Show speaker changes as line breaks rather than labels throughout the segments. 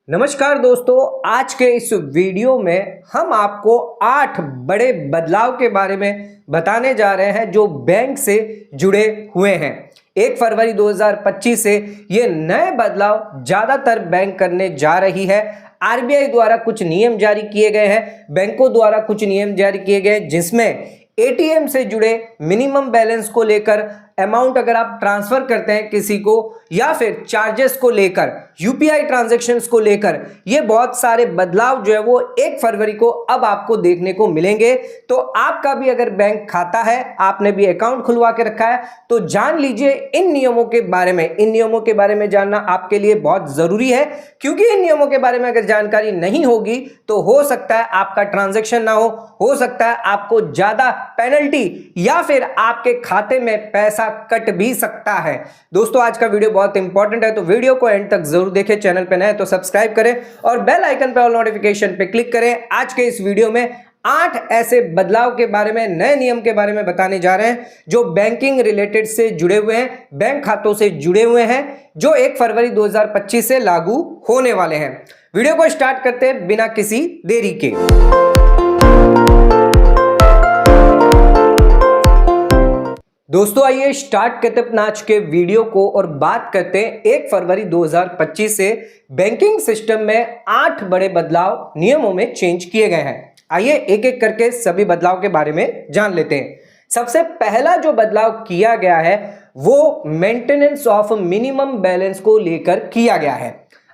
नमस्कार दोस्तों, आज के इस वीडियो में हम आपको 8 बड़े बदलाव के बारे में बताने जा रहे हैं जो बैंक से जुड़े हुए हैं। 1 फरवरी 2025 से ये नए बदलाव ज़्यादातर बैंक करने जा रही है। आरबीआई द्वारा कुछ नियम जारी किए गए हैं, बैंकों द्वारा कुछ नियम जारी किए गए जिसमें एटीएम से जुड़े मिनिमम बैलेंस को लेकर, अमाउंट अगर आप ट्रांसफर करते हैं किसी को, या फिर चार्जेस को लेकर, यूपीआई ट्रांजैक्शंस को लेकर, ये बहुत सारे बदलाव जो है वो 1 फरवरी को अब आपको देखने को मिलेंगे। तो आपका भी अगर बैंक खाता है, आपने भी अकाउंट खुलवा के रखा है, तो जान लीजिए इन नियमों के बारे में। इन नियमों के बारे में जानना आपके लिए बहुत जरूरी है, क्योंकि इन नियमों के बारे में अगर जानकारी नहीं होगी तो हो सकता है आपका ट्रांजैक्शन ना हो सकता है आपको ज्यादा पेनल्टी या फिर आपके खाते में पैसा कट भी सकता है। दोस्तों, आज का वीडियो बहुत इंपॉर्टेंट है, तो वीडियो को एंड तक जरूर देखें। चैनल पे नए हैं तो सब्सक्राइब करें और बेल आइकन पे ऑल नोटिफिकेशन पे क्लिक करें। आज के इस वीडियो में 8 ऐसे बदलाव के बारे में, नए नियम के बारे में बताने जा रहे हैं जो बैंकिंग रिलेटेड से जुड़े हुए हैं, बैंक खातों से जुड़े हुए हैं, जो 1 फरवरी 2025 से लागू होने वाले हैं। वीडियो को स्टार्ट करते हैं बिना किसी देरी के। दोस्तों, आइए स्टार्ट करते हैं अपना आज के वीडियो को और बात करते हैं 1 फरवरी 2025 से बैंकिंग सिस्टम में 8 बड़े बदलाव नियमों में चेंज किए गए हैं। आइए एक एक करके सभी बदलाव के बारे में जान लेते हैं। सबसे पहला जो बदलाव किया गया है वो मेंटेनेंस ऑफ मिनिमम बैलेंस को लेकर किया गया है।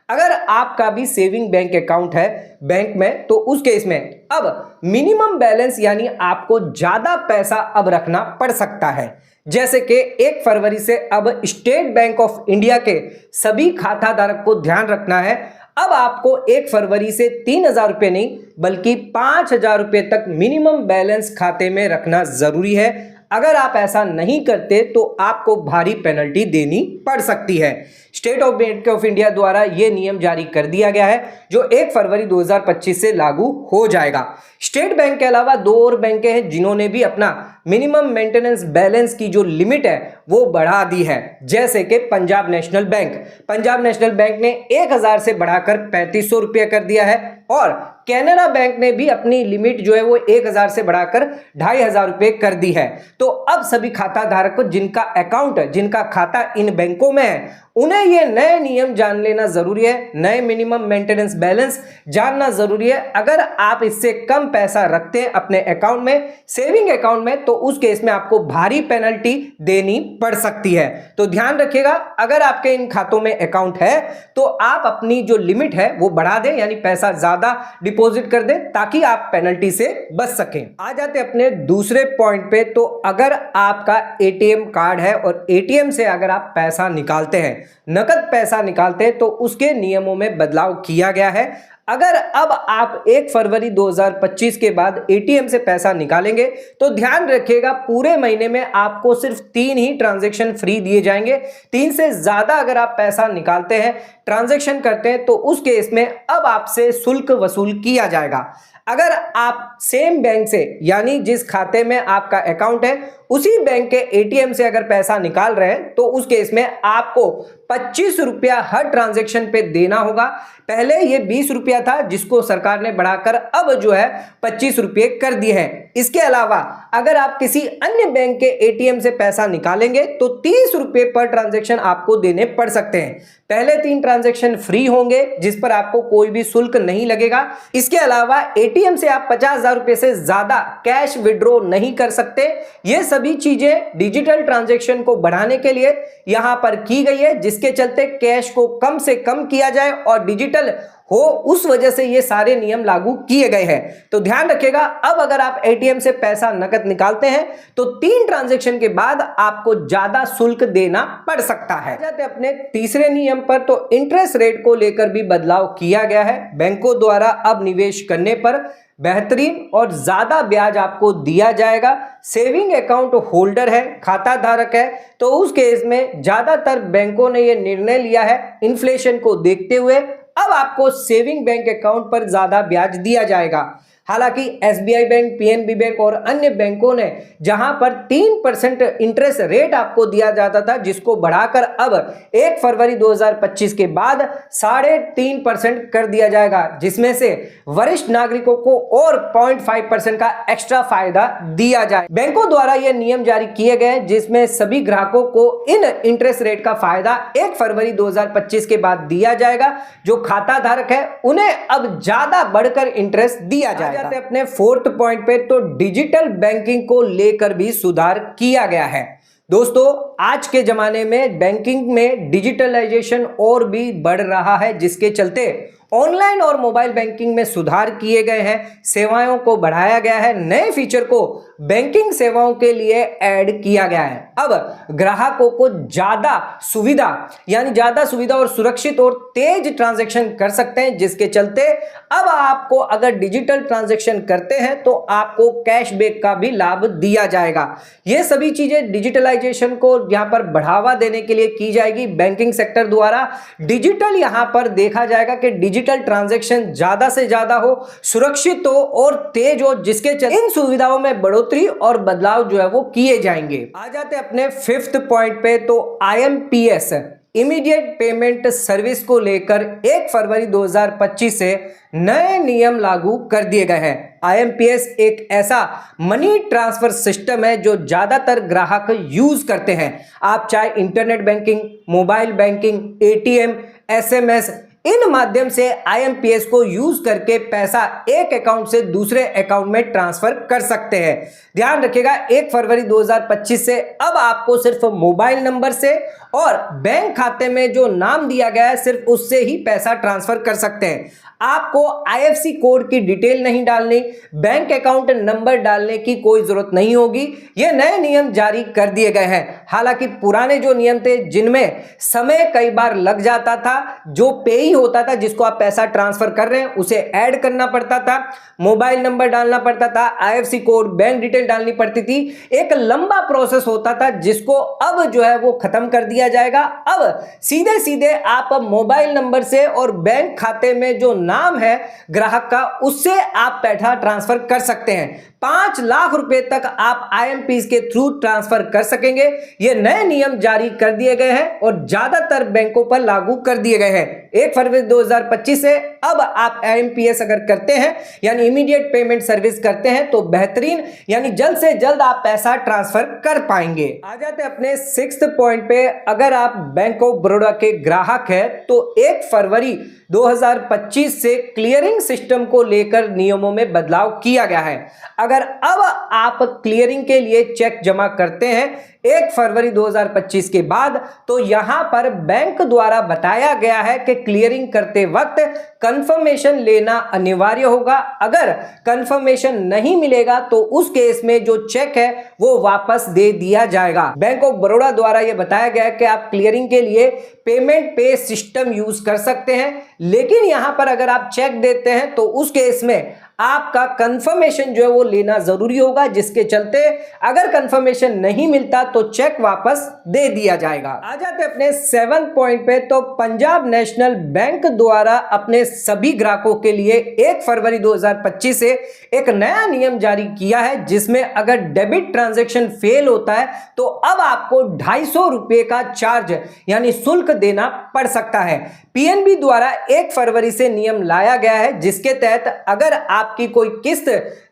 अगर आपका भी सेविंग बैंक अकाउंट है बैंक में, तो उस केस में अब मिनिमम बैलेंस यानी आपको ज्यादा पैसा अब रखना पड़ सकता है। जैसे कि 1 फरवरी से अब स्टेट बैंक ऑफ इंडिया के सभी खाता धारक को ध्यान रखना है। अब आपको 1 फरवरी से 3,000 रुपये नहीं बल्कि 5,000 रुपये तक मिनिमम बैलेंस खाते में रखना जरूरी है। अगर आप ऐसा नहीं करते तो आपको भारी पेनल्टी देनी पड़ सकती है। State of bank of India द्वारा यह नियम जारी कर दिया गया है जो 1 फरवरी 2025 से लागू हो जाएगा। स्टेट बैंक के अलावा 2 और बैंकें हैं जिन्होंने भी अपना मिनिमम मेंटेनेंस बैलेंस की जो लिमिट है वो बढ़ा दी है, जैसे कि Punjab national bank. Punjab national bank ने 1,000 से बढ़ाकर 3,500 रुपये कर दिया है और कैनरा बैंक ने भी अपनी लिमिट जो है वो 1,000 से बढ़ाकर 2,500 रुपये कर दी है। तो अब सभी खाता धारकों जिनका अकाउंट, जिनका खाता इन बैंकों में है, उन्हें ये नए नियम जान लेना जरूरी है। नए मिनिमम मेंटेनेंस बैलेंस जानना जरूरी है। अगर आप इससे कम पैसा रखते हैं अपने अकाउंट में, सेविंग अकाउंट में, तो उस केस में आपको भारी पेनल्टी देनी पड़ सकती है। तो ध्यान रखिएगा, अगर आपके इन खातों में अकाउंट है तो आप अपनी जो लिमिट है वो बढ़ा दें, यानी पैसा ज्यादा डिपॉजिट कर दें ताकि आप पेनल्टी से बच सकें। आ जाते अपने दूसरे पॉइंट पे। तो अगर आपका एटीएम कार्ड है और एटीएम से अगर आप पैसा निकालते हैं, नकद पैसा निकालते हैं, तो उसके नियमों में बदलाव किया गया है। अगर अब आप 1 फरवरी 2025 के बाद एटीएम से पैसा निकालेंगे तो ध्यान रखिएगा पूरे महीने में आपको सिर्फ 3 ही ट्रांजैक्शन फ्री दिए जाएंगे। 3 से ज्यादा अगर आप पैसा निकालते हैं, ट्रांजैक्शन करते हैं, तो उस केस में अब आपसे शुल्क वसूल किया जाएगा। अगर आप सेम बैंक से, यानी जिस खाते में आपका अकाउंट है उसी बैंक के एटीएम से अगर पैसा निकाल रहे हैं, तो उस केस में आपको 25 रुपया हर ट्रांजैक्शन पे देना होगा। पहले ये 20 रुपया था जिसको सरकार ने बढ़ाकर अब जो है 25 रुपये कर दिए हैं। इसके अलावा अगर आप किसी अन्य बैंक के एटीएम से पैसा निकालेंगे तो 30 रुपये पर ट्रांजैक्शन आपको देने पड़ सकते हैं। पहले 3 ट्रांजैक्शन फ्री होंगे जिस पर आपको कोई भी शुल्क नहीं लगेगा। इसके अलावा एटीएम से आप 50,000 रुपये से ज्यादा कैश विड्रॉ नहीं कर सकते। ये सभी चीजें डिजिटल ट्रांजैक्शन को बढ़ाने के लिए यहां पर की गई है, जिसके चलते कैश को कम से कम किया जाए और डिजिटल हो, उस वजह से ये सारे नियम लागू किए गए हैं। तो ध्यान रखिएगा, अब अगर आप एटीएम से पैसा नकद निकालते हैं तो 3 ट्रांजैक्शन के बाद आपको ज्यादा शुल्क देना पड़ सकता है। जाते अपने तीसरे नियम पर। तो इंटरेस्ट रेट को लेकर भी बदलाव किया गया है। बैंकों द्वारा अब निवेश करने पर बेहतरीन और ज्यादा ब्याज आपको दिया जाएगा। सेविंग अकाउंट होल्डर है, खाता धारक है, तो उस केस में ज्यादातर बैंकों ने यह निर्णय लिया है इन्फ्लेशन को देखते हुए अब आपको सेविंग बैंक अकाउंट पर ज्यादा ब्याज दिया जाएगा। हालांकि एसबीआई बैंक, पीएनबी बैंक और अन्य बैंकों ने जहां पर 3% इंटरेस्ट रेट आपको दिया जाता था, जिसको बढ़ाकर अब 1 फरवरी 2025 के बाद 3.5% कर दिया जाएगा, जिसमें से वरिष्ठ नागरिकों को और 0.5% का एक्स्ट्रा फायदा दिया जाए। बैंकों द्वारा यह नियम जारी किए गए जिसमें सभी ग्राहकों को इन इंटरेस्ट रेट का फायदा 1 फरवरी 2025 के बाद दिया जाएगा। जो खाता धारक है उन्हें अब ज्यादा बढ़कर इंटरेस्ट दिया जाएगा। जाते अपने 4th पॉइंट पे, तो डिजिटल बैंकिंग को लेकर भी सुधार किया गया है। दोस्तों, आज के जमाने में बैंकिंग में डिजिटलाइजेशन और भी बढ़ रहा है, जिसके चलते ऑनलाइन और मोबाइल बैंकिंग में सुधार किए गए हैं, सेवाओं को बढ़ाया गया है, नए फीचर को बैंकिंग सेवाओं के लिए ऐड किया गया है। अब ग्राहकों को ज्यादा सुविधा और सुरक्षित और तेज ट्रांजैक्शन कर सकते हैं, जिसके चलते अब आपको अगर डिजिटल ट्रांजैक्शन करते हैं तो आपको कैशबैक का भी लाभ दिया जाएगा। ये सभी चीजें डिजिटलाइजेशन को यहां पर बढ़ावा देने के लिए की जाएगी। बैंकिंग सेक्टर द्वारा डिजिटल यहां पर देखा जाएगा कि डिजिटल ट्रांजैक्शन ज्यादा से ज्यादा हो, सुरक्षित हो और तेज हो, जिसके चलते इन सुविधाओं में बढ़ोतरी और बदलाव जो है वो किए जाएंगे। आ जाते अपने 5th पॉइंट पे, तो IMPS इमीडिएट पेमेंट सर्विस को लेकर 1 फरवरी 2025 से नए नियम लागू कर दिए गए हैं। IMPS एक ऐसा मनी ट्रांसफर सिस्टम है जो ज्यादातर ग्राहक यूज करते हैं। आप चाहे internet banking, mobile banking, ATM, SMS, इन माध्यम से IMPS को यूज करके पैसा एक अकाउंट से दूसरे अकाउंट में ट्रांसफर कर सकते हैं। ध्यान रखिएगा, 1 फरवरी 2025 से अब आपको सिर्फ मोबाइल नंबर से और बैंक खाते में जो नाम दिया गया है सिर्फ उससे ही पैसा ट्रांसफर कर सकते हैं। आपको IFSC कोड की डिटेल नहीं डालनी, बैंक अकाउंट नंबर डालने की कोई जरूरत नहीं होगी। ये नए नियम जारी कर दिए गए हैं। हालांकि पुराने जो नियम थे जिनमें समय कई बार लग जाता था, जो पेई होता था जिसको आप पैसा ट्रांसफर कर रहे हैं उसे ऐड करना पड़ता था, मोबाइल नंबर डालना पड़ता था, IFSC कोड, बैंक डिटेल डालनी पड़ती थी, एक लंबा प्रोसेस होता था, जिसको अब जो है वो खत्म कर दिया जाएगा। अब सीधे सीधे आप मोबाइल नंबर से और बैंक खाते में जो नाम है ग्राहक का, उससे आप पैसा ट्रांसफर कर सकते हैं। 5 लाख रुपए तक आप IMPS के थ्रू ट्रांसफर कर सकेंगे। ये नए नियम जारी कर दिए गए हैं और ज्यादातर बैंकों पर लागू कर दिए गए हैं। 1 फरवरी 2025 से अब आप IMPS अगर करते हैं यानी इमीडिएट पेमेंट सर्विस करते हैं तो बेहतरीन यानी जल्द से जल्द आप पैसा ट्रांसफर कर पाएंगे। आ जाते अपने 6th पॉइंट पे, अगर आप बैंक ऑफ बड़ौदा के ग्राहक है तो 1 फरवरी 2025 से क्लियरिंग सिस्टम को लेकर नियमों में बदलाव किया गया है। अगर अब आप क्लियरिंग के लिए चेक जमा करते हैं 1 फरवरी 2025 के बाद, तो यहां पर बैंक द्वारा बताया गया है कि क्लियरिंग करते वक्त कंफर्मेशन लेना अनिवार्य होगा। अगर कंफर्मेशन नहीं मिलेगा तो उस केस में जो चेक है वो वापस दे दिया जाएगा। बैंक ऑफ बड़ौदा द्वारा यह बताया गया है कि आप क्लियरिंग के लिए पेमेंट पे सिस्टम यूज कर सकते हैं, लेकिन यहां पर अगर आप चेक देते हैं तो उस केस में आपका कंफर्मेशन जो है वो लेना जरूरी होगा, जिसके चलते अगर कंफर्मेशन नहीं मिलता तो चेक वापस दे दिया जाएगा। आ जाते अपने 7th पॉइंट पे, तो पंजाब नेशनल बैंक द्वारा अपने सभी ग्राहकों के लिए 1 फरवरी 2025 से एक नया नियम जारी किया है, जिसमें अगर डेबिट ट्रांजैक्शन फेल होता है तो अब आपको 250 रुपए का चार्ज यानी शुल्क देना पड़ सकता है। पीएनबी द्वारा 1 फरवरी से नियम लाया गया है, जिसके तहत अगर आपकी कोई किस्त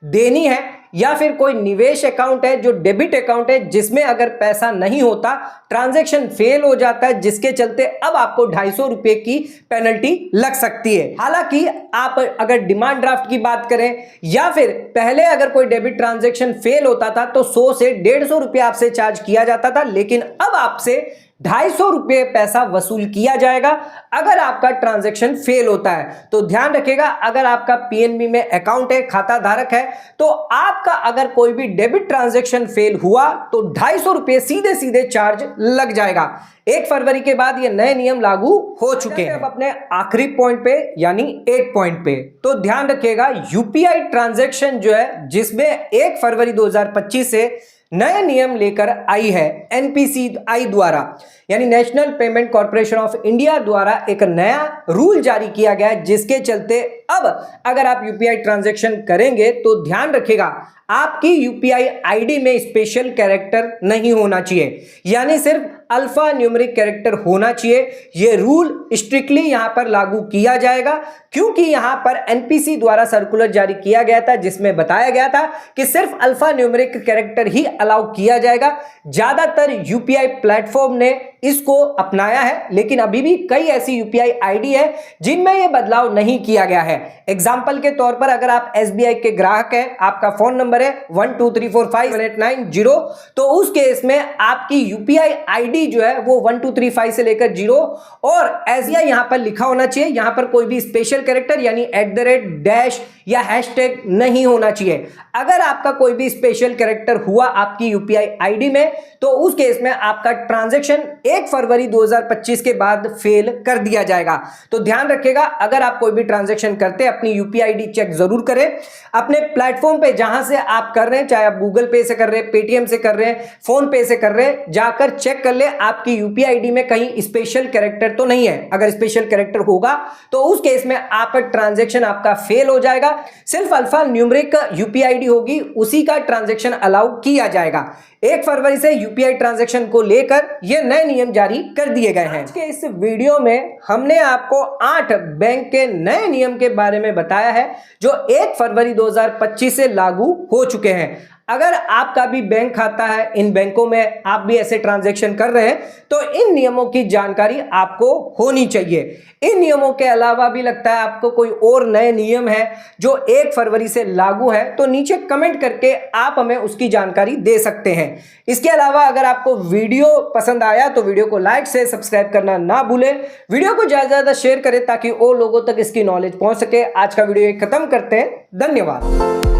देनी है या फिर कोई निवेश अकाउंट है जो डेबिट अकाउंट है जिसमें अगर पैसा नहीं होता, ट्रांजैक्शन फेल हो जाता है, जिसके चलते अब आपको 250 रुपए की पेनल्टी लग सकती है। हालांकि आप अगर डिमांड ड्राफ्ट की बात करें या फिर पहले अगर कोई डेबिट ट्रांजैक्शन फेल होता था तो 100 से 150 रुपए आपसे चार्ज किया जाता था, लेकिन अब आपसे 250 रुपए पैसा वसूल किया जाएगा अगर आपका ट्रांजैक्शन फेल होता है। तो ध्यान रखिएगा, अगर आपका पीएनबी में अकाउंट है, खाता धारक है, तो आपका अगर कोई भी डेबिट ट्रांजैक्शन फेल हुआ तो 250 रुपए सीधे सीधे चार्ज लग जाएगा। 1 फरवरी के बाद ये नए नियम लागू हो चुके हैं। अब अपने आखिरी पॉइंट पे यानी 8 पॉइंट पे, तो ध्यान रखिएगा यूपीआई ट्रांजैक्शन जो है जिसमें 1 फरवरी 2025 से नए नियम लेकर आई है एनपीसीआई द्वारा, यानी national payment corporation of India द्वारा एक नया रूल जारी किया गया है, जिसके चलते अब अगर आप यूपीआई ट्रांजैक्शन करेंगे तो ध्यान रखिएगा आपकी यूपीआई आईडी में स्पेशल कैरेक्टर नहीं होना चाहिए, यानी सिर्फ अल्फा न्यूमेरिक कैरेक्टर होना चाहिए। यह रूल स्ट्रिक्टली यहां पर लागू किया जाएगा, क्योंकि यहां पर एनपीसी द्वारा सर्कुलर जारी किया गया था जिसमें बताया गया था कि सिर्फ अल्फा न्यूमेरिक कैरेक्टर ही अलाउ किया जाएगा। ज्यादातर यूपीआई प्लेटफॉर्म ने इसको अपनाया है, लेकिन अभी भी कई ऐसी यूपीआई आईडी है जिनमें यह बदलाव नहीं किया गया है। एग्जाम्पल के तौर पर अगर आप एसबीआई के ग्राहक हैं, आपका फोन नंबर है 12345789 तो उस केस में आपकी यूपीआई आईडी जो है वो 1235 से लेकर 0 और एसबीआई यहां पर लिखा होना चाहिए। यहां पर कोई भी स्पेशल कैरेक्टर यानी @ या हैशटैग नहीं होना चाहिए। अगर आपका कोई भी स्पेशल कैरेक्टर हुआ आपकी यूपीआई आईडी में तो उस केस में आपका ट्रांजैक्शन 1 फरवरी 2025 के बाद फेल कर दिया जाएगा। तो ध्यान रखिएगा, अगर आप कोई भी ट्रांजैक्शन करते हैं अपनी यूपीआई आईडी चेक जरूर करें। अपने प्लेटफॉर्म पे जहां से आप कर रहे हैं, चाहे आप गूगल पे से कर रहे हैं, पेटीएम से कर रहे हैं, फोन पे से कर रहे हैं, जाकर चेक कर ले आपकी यूपीआई आईडी में कहीं स्पेशल कैरेक्टर तो नहीं है। अगर स्पेशल कैरेक्टर होगा तो उस केस में आपका ट्रांजैक्शन आपका फेल हो जाएगा। सिर्फ अल्फा न्यूमेरिक यूपीआई आईडी होगी, उसी का ट्रांजैक्शन अलाउ किया जाएगा। 1 फरवरी से यूपीआई ट्रांजैक्शन को लेकर ये नए नियम जारी कर दिए गए हैं। आज के इस वीडियो में हमने आपको 8 बैंक के नए नियम के बारे में बताया है जो 1 फरवरी 2025 से लागू हो चुके हैं। अगर आपका भी बैंक खाता है, इन बैंकों में आप भी ऐसे ट्रांजैक्शन कर रहे हैं तो इन नियमों की जानकारी आपको होनी चाहिए। इन नियमों के अलावा भी लगता है आपको कोई और नए नियम है जो 1 फरवरी से लागू है तो नीचे कमेंट करके आप हमें उसकी जानकारी दे सकते हैं। इसके अलावा अगर आपको वीडियो पसंद आया तो वीडियो को लाइक से सब्सक्राइब करना ना भूलें। वीडियो को ज्यादा से ज्यादा शेयर करें ताकि और लोगों तक इसकी नॉलेज पहुंच सके। आज का वीडियो खत्म करते हैं। धन्यवाद।